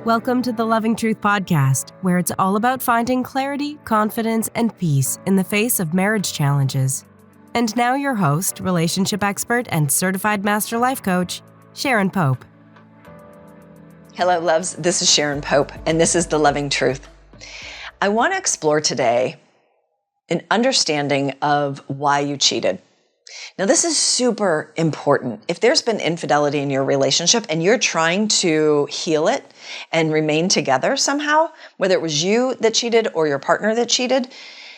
Welcome to the Loving Truth Podcast, where it's all about finding clarity, confidence, and peace in the face of marriage challenges. And now your host, relationship expert, and certified master life coach, Sharon Pope. Hello, loves. This is Sharon Pope, and this is The Loving Truth. I want to explore today an understanding of why you cheated. Now, this is super important. If there's been infidelity in your relationship and you're trying to heal it and remain together somehow, whether it was you that cheated or your partner that cheated,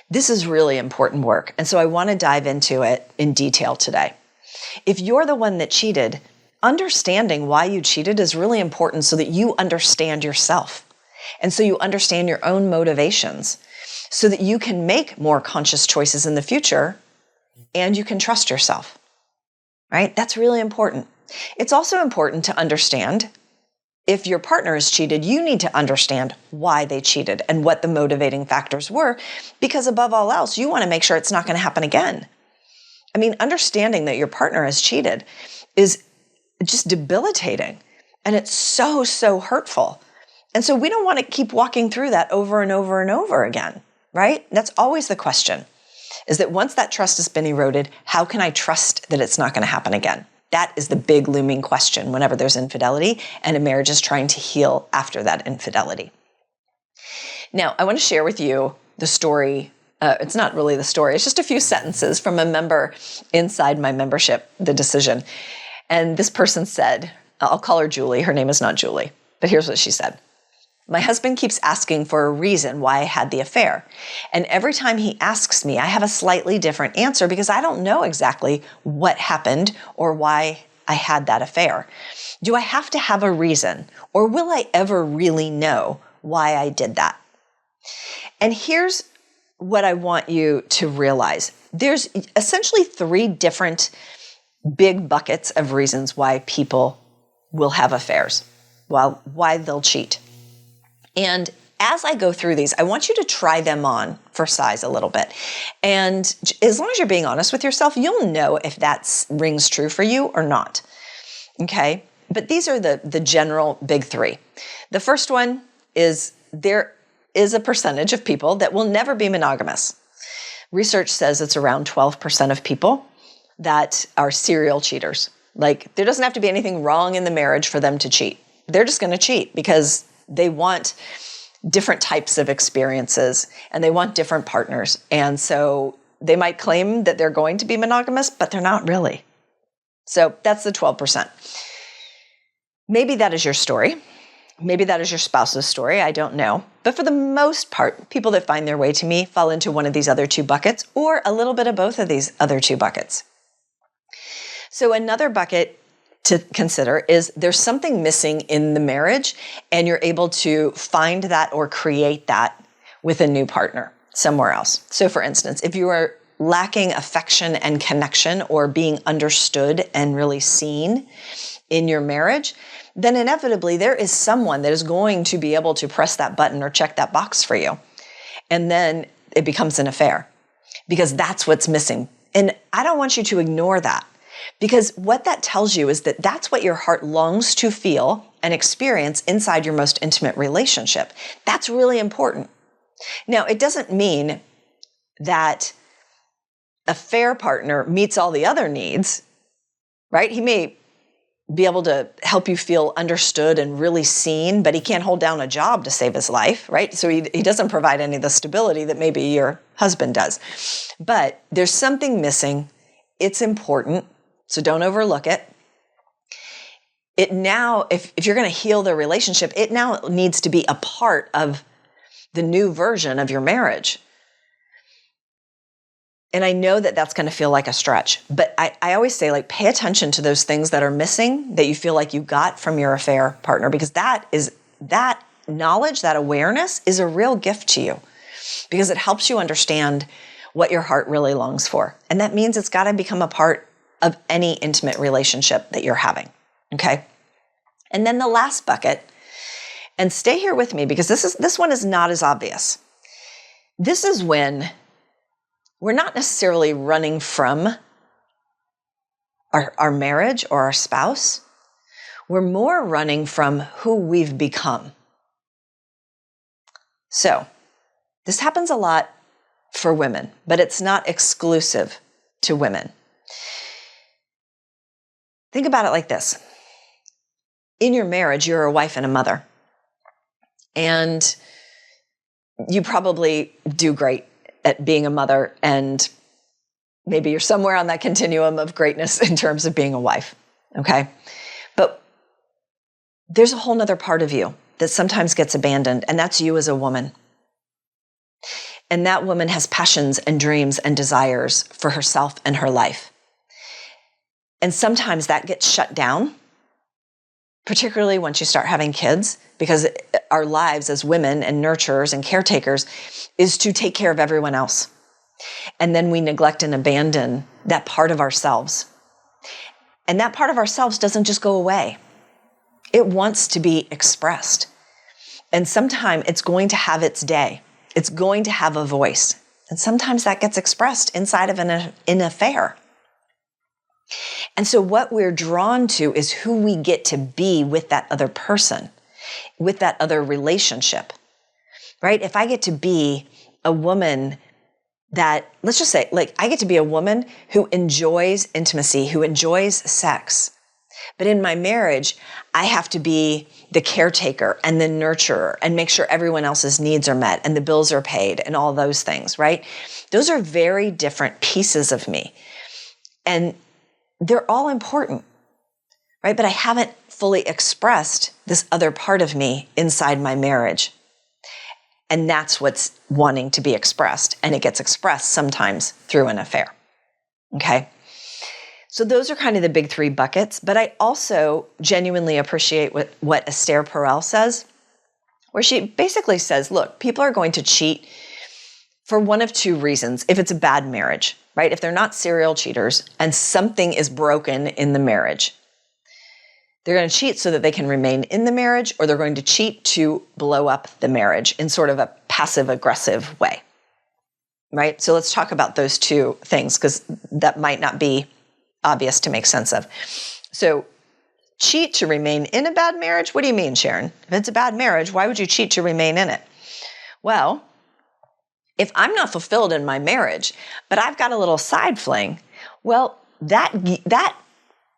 this is really important work. And so I want to dive into it in detail today. If you're the one that cheated, understanding why you cheated is really important so that you understand yourself. And so you understand your own motivations so that you can make more conscious choices in the future and you can trust yourself, right? That's really important. It's also important to understand if your partner has cheated, you need to understand why they cheated and what the motivating factors were, because above all else, you want to make sure it's not going to happen again. I mean, understanding that your partner has cheated is just debilitating, and it's so hurtful. And so we don't want to keep walking through that over and over and over again, right? That's always the question. Is that once that trust has been eroded, how can I trust that it's not going to happen again? That is the big looming question whenever there's infidelity and a marriage is trying to heal after that infidelity. Now, I want to share with you the story. It's not really the story. It's just a few sentences from a member inside my membership, The Decision. And this person said, I'll call her Julie. Her name is not Julie, but here's what she said. My husband keeps asking for a reason why I had the affair. And every time he asks me, I have a slightly different answer because I don't know exactly what happened or why I had that affair. Do I have to have a reason, or will I ever really know why I did that? And here's what I want you to realize. There's essentially three different big buckets of reasons why people will have affairs, why they'll cheat. And as I go through these, I want you to try them on for size a little bit. And as long as you're being honest with yourself, you'll know if that rings true for you or not. Okay? But these are the general big three. The first one is there is a percentage of people that will never be monogamous. Research says it's around 12% of people that are serial cheaters. Like, there doesn't have to be anything wrong in the marriage for them to cheat. They're just going to cheat because they want different types of experiences and they want different partners. And so they might claim that they're going to be monogamous, but they're not really. So that's the 12%. Maybe that is your story. Maybe that is your spouse's story. I don't know. But for the most part, people that find their way to me fall into one of these other two buckets or a little bit of both of these other two buckets. So another bucket to consider is there's something missing in the marriage and you're able to find that or create that with a new partner somewhere else. So for instance, if you are lacking affection and connection or being understood and really seen in your marriage, then inevitably there is someone that is going to be able to press that button or check that box for you. And then it becomes an affair because that's what's missing. And I don't want you to ignore that. Because what that tells you is that that's what your heart longs to feel and experience inside your most intimate relationship. That's really important. Now, it doesn't mean that a fair partner meets all the other needs, right? He may be able to help you feel understood and really seen, but he can't hold down a job to save his life, right? So he doesn't provide any of the stability that maybe your husband does. But there's something missing. It's important. So don't overlook it. It now, if you're going to heal the relationship, it now needs to be a part of the new version of your marriage. And I know that that's going to feel like a stretch, but I always say, like, pay attention to those things that are missing that you feel like you got from your affair partner, because that knowledge, that awareness is a real gift to you because it helps you understand what your heart really longs for. And that means it's got to become a part of any intimate relationship that you're having, okay? And then the last bucket, and stay here with me because this one is not as obvious. This is when we're not necessarily running from our marriage or our spouse. We're more running from who we've become. So this happens a lot for women, but it's not exclusive to women. Think about it like this. In your marriage, you're a wife and a mother. And you probably do great at being a mother, and maybe you're somewhere on that continuum of greatness in terms of being a wife, okay? But there's a whole nother part of you that sometimes gets abandoned, and that's you as a woman. And that woman has passions and dreams and desires for herself and her life. And sometimes that gets shut down, particularly once you start having kids, because our lives as women and nurturers and caretakers is to take care of everyone else. And then we neglect and abandon that part of ourselves. And that part of ourselves doesn't just go away. It wants to be expressed. And sometimes it's going to have its day. It's going to have a voice. And sometimes that gets expressed inside of an affair. And so what we're drawn to is who we get to be with that other person, with that other relationship, right? If I get to be a woman that, let's just say, like, I get to be a woman who enjoys intimacy, who enjoys sex. But in my marriage, I have to be the caretaker and the nurturer and make sure everyone else's needs are met and the bills are paid and all those things, right? Those are very different pieces of me. And they're all important, right? But I haven't fully expressed this other part of me inside my marriage. And that's what's wanting to be expressed. And it gets expressed sometimes through an affair, okay? So those are kind of the big three buckets. But I also genuinely appreciate what Esther Perel says, where she basically says, look, people are going to cheat for one of two reasons. If it's a bad marriage, right? If they're not serial cheaters and something is broken in the marriage, they're going to cheat so that they can remain in the marriage, or they're going to cheat to blow up the marriage in sort of a passive-aggressive way, right? So let's talk about those two things, because that might not be obvious to make sense of. So cheat to remain in a bad marriage? What do you mean, Sharon? If it's a bad marriage, why would you cheat to remain in it? Well, if I'm not fulfilled in my marriage, but I've got a little side fling, well, that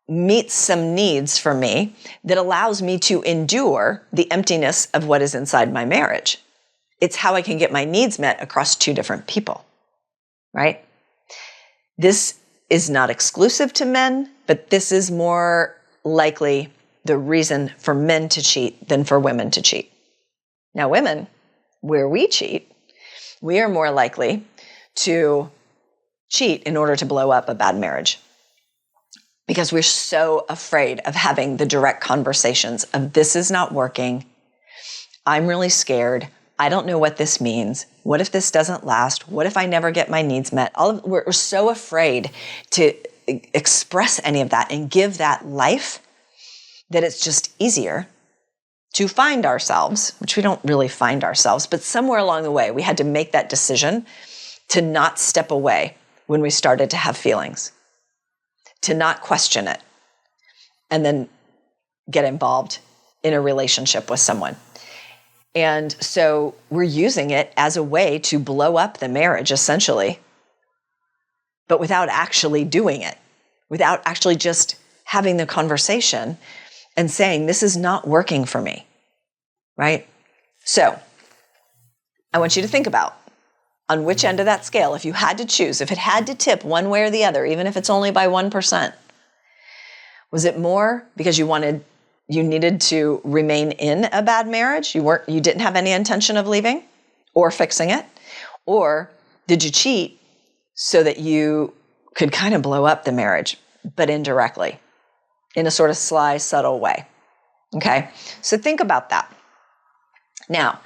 meets some needs for me that allows me to endure the emptiness of what is inside my marriage. It's how I can get my needs met across two different people, right? This is not exclusive to men, but this is more likely the reason for men to cheat than for women to cheat. Now, women, where we cheat, we are more likely to cheat in order to blow up a bad marriage, because we're so afraid of having the direct conversations of, this is not working. I'm really scared. I don't know what this means. What if this doesn't last? What if I never get my needs met? We're so afraid to express any of that and give that life that it's just easier to find ourselves, which we don't really find ourselves, but somewhere along the way, we had to make that decision to not step away when we started to have feelings, to not question it, and then get involved in a relationship with someone. And so we're using it as a way to blow up the marriage, essentially, but without actually doing it, without actually just having the conversation and saying, this is not working for me, right? So I want you to think about on which end of that scale, if you had to choose, if it had to tip one way or the other, even if it's only by 1%, was it more because you needed to remain in a bad marriage? You didn't have any intention of leaving or fixing it? Or did you cheat so that you could kind of blow up the marriage, but indirectly, in a sort of sly, subtle way? Okay, so think about that. Now,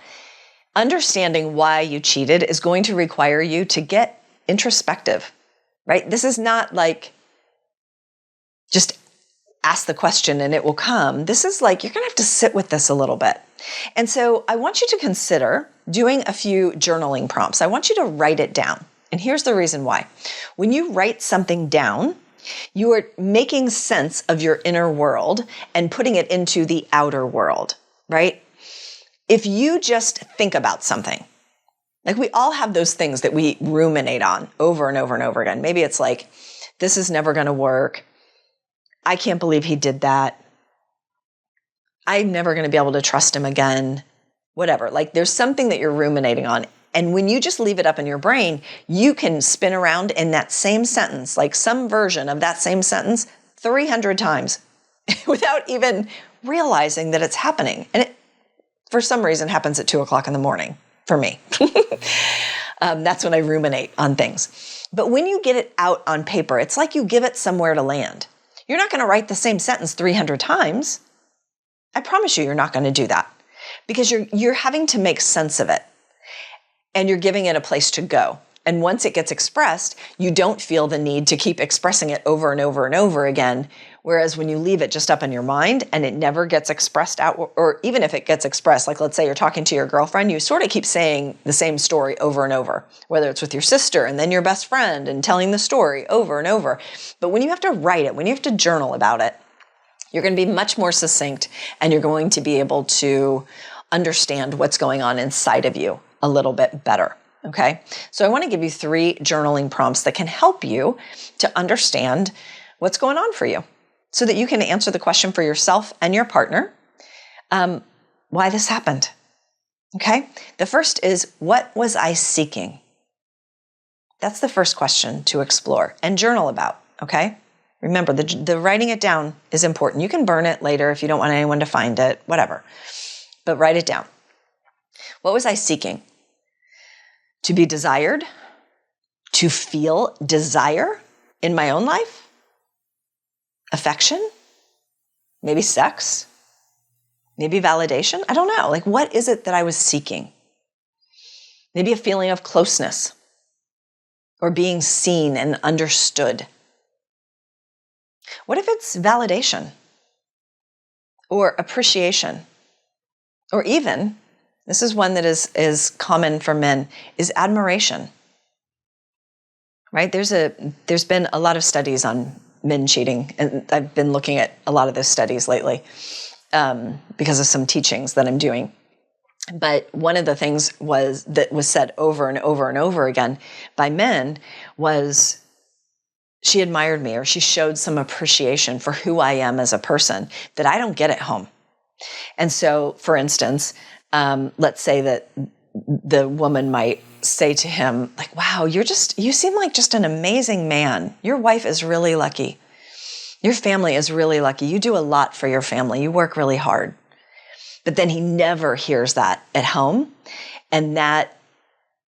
understanding why you cheated is going to require you to get introspective, right? This is not like just ask the question and it will come. This is like, you're going to have to sit with this a little bit. And so I want you to consider doing a few journaling prompts. I want you to write it down. And here's the reason why. When you write something down, you are making sense of your inner world and putting it into the outer world, right? if you just think about something, like we all have those things that we ruminate on over and over and over again. Maybe it's like, this is never going to work. I can't believe he did that. I'm never going to be able to trust him again. Whatever. Like there's something that you're ruminating on. And when you just leave it up in your brain, you can spin around in that same sentence, like some version of that same sentence 300 times without even realizing that it's happening. And it, for some reason, happens at 2:00 in the morning for me. That's when I ruminate on things. But when you get it out on paper, it's like you give it somewhere to land. You're not going to write the same sentence 300 times. I promise you're not going to do that because you're having to make sense of it. And you're giving it a place to go. And once it gets expressed, you don't feel the need to keep expressing it over and over and over again. Whereas when you leave it just up in your mind and it never gets expressed out, or even if it gets expressed, like let's say you're talking to your girlfriend, you sort of keep saying the same story over and over, whether it's with your sister and then your best friend and telling the story over and over. But when you have to write it, when you have to journal about it, you're going to be much more succinct and you're going to be able to understand what's going on inside of you a little bit better. Okay. So I want to give you 3 journaling prompts that can help you to understand what's going on for you so that you can answer the question for yourself and your partner, why this happened. Okay. The first is, what was I seeking? That's the first question to explore and journal about. Okay. Remember, the writing it down is important. You can burn it later if you don't want anyone to find it, whatever, but write it down. What was I seeking? To be desired? To feel desire in my own life? Affection? Maybe sex? Maybe validation? I don't know. Like, what is it that I was seeking? Maybe a feeling of closeness or being seen and understood. What if it's validation or appreciation or even, this is one that is common for men, is admiration, right? There's been a lot of studies on men cheating, and I've been looking at a lot of those studies lately because of some teachings that I'm doing. But one of the things that was said over and over and over again by men was, she admired me, or she showed some appreciation for who I am as a person that I don't get at home. And so, for instance, let's say that the woman might say to him, like, wow, you seem like just an amazing man. Your wife is really lucky. Your family is really lucky. You do a lot for your family. You work really hard. But then he never hears that at home. And that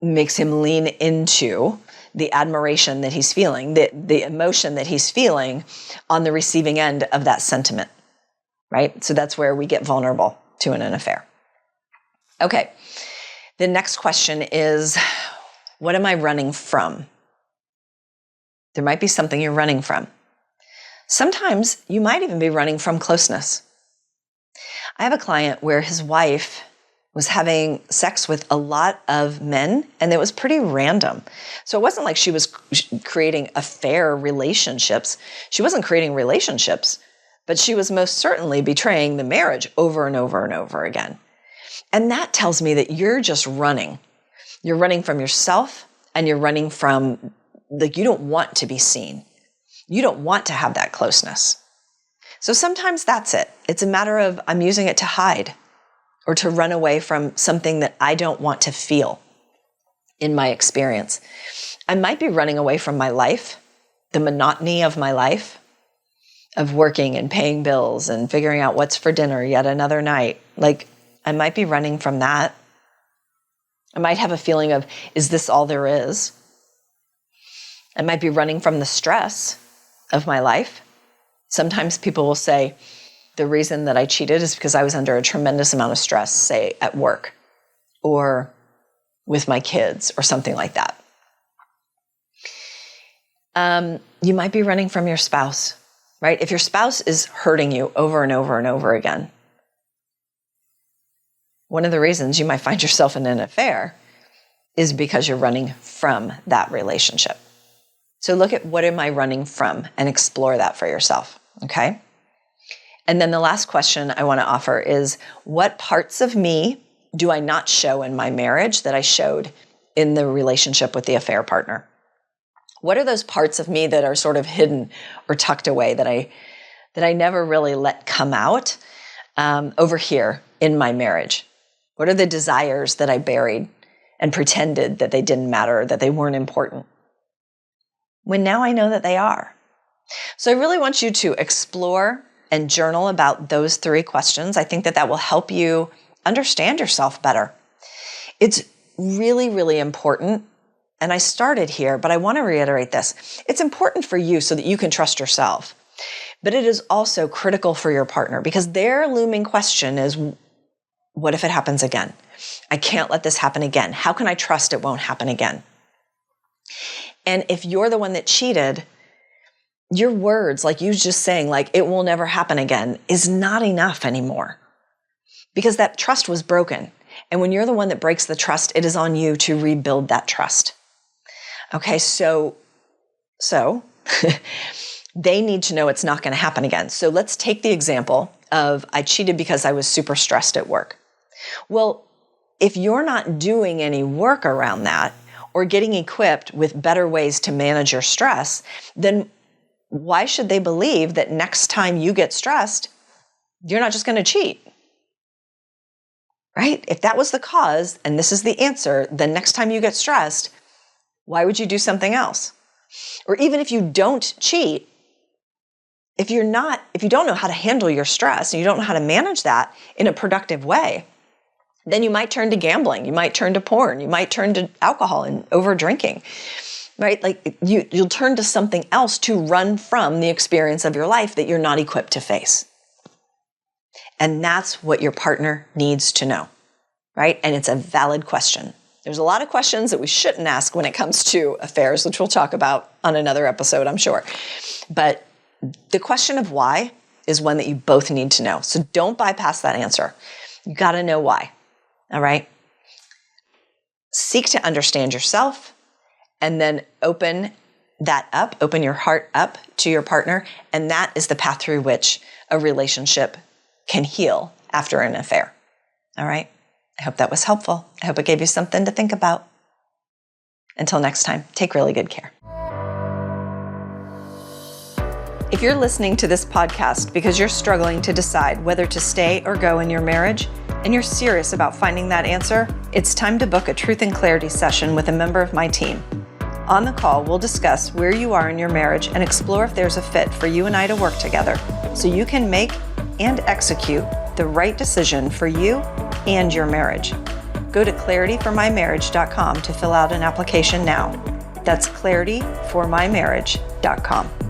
makes him lean into the admiration that he's feeling, the emotion that he's feeling on the receiving end of that sentiment, right? So that's where we get vulnerable to an affair. Okay, the next question is, what am I running from? There might be something you're running from. Sometimes you might even be running from closeness. I have a client where his wife was having sex with a lot of men, and it was pretty random. So it wasn't like she was creating affair relationships. She wasn't creating relationships, but she was most certainly betraying the marriage over and over and over again. And that tells me that you're just running. You're running from yourself, and you're running from, like, you don't want to be seen. You don't want to have that closeness. So sometimes that's it. It's a matter of, I'm using it to hide or to run away from something that I don't want to feel in my experience. I might be running away from my life, the monotony of my life, of working and paying bills and figuring out what's for dinner yet another night. Like, I might be running from that. I might have a feeling of, is this all there is? I might be running from the stress of my life. Sometimes people will say, the reason that I cheated is because I was under a tremendous amount of stress, say at work or with my kids or something like that. You might be running from your spouse, right? If your spouse is hurting you over and over and over again, one of the reasons you might find yourself in an affair is because you're running from that relationship. So look at, what am I running from, and explore that for yourself, okay? And then the last question I want to offer is, what parts of me do I not show in my marriage that I showed in the relationship with the affair partner? What are those parts of me that are sort of hidden or tucked away that I never really let come out over here in my marriage? What are the desires that I buried and pretended that they didn't matter, that they weren't important, when now I know that they are? So I really want you to explore and journal about those 3 questions. I think that will help you understand yourself better. It's really, really important. And I started here, but I want to reiterate this. It's important for you so that you can trust yourself. But it is also critical for your partner, because their looming question is, what if it happens again? I can't let this happen again. How can I trust it won't happen again? And if you're the one that cheated, your words, like you just saying, like, it will never happen again, is not enough anymore, because that trust was broken. And when you're the one that breaks the trust, it is on you to rebuild that trust. Okay, so they need to know it's not going to happen again. So let's take the example of, I cheated because I was super stressed at work. Well, if you're not doing any work around that or getting equipped with better ways to manage your stress, then why should they believe that next time you get stressed, you're not just going to cheat? Right? If that was the cause, and this is the answer, then next time you get stressed, why would you do something else? Or even if you don't cheat, if you don't know how to handle your stress and you don't know how to manage that in a productive way, then you might turn to gambling, you might turn to porn, you might turn to alcohol and over drinking, right? Like you'll turn to something else to run from the experience of your life that you're not equipped to face. And that's what your partner needs to know, right? And it's a valid question. There's a lot of questions that we shouldn't ask when it comes to affairs, which we'll talk about on another episode, I'm sure. But the question of why is one that you both need to know. So don't bypass that answer. You got to know why. All right? Seek to understand yourself, and then open your heart up to your partner. And that is the path through which a relationship can heal after an affair. All right? I hope that was helpful. I hope it gave you something to think about. Until next time, take really good care. If you're listening to this podcast because you're struggling to decide whether to stay or go in your marriage, and you're serious about finding that answer, it's time to book a Truth and Clarity session with a member of my team. On the call, we'll discuss where you are in your marriage and explore if there's a fit for you and I to work together so you can make and execute the right decision for you and your marriage. Go to clarityformymarriage.com to fill out an application now. That's clarityformymarriage.com.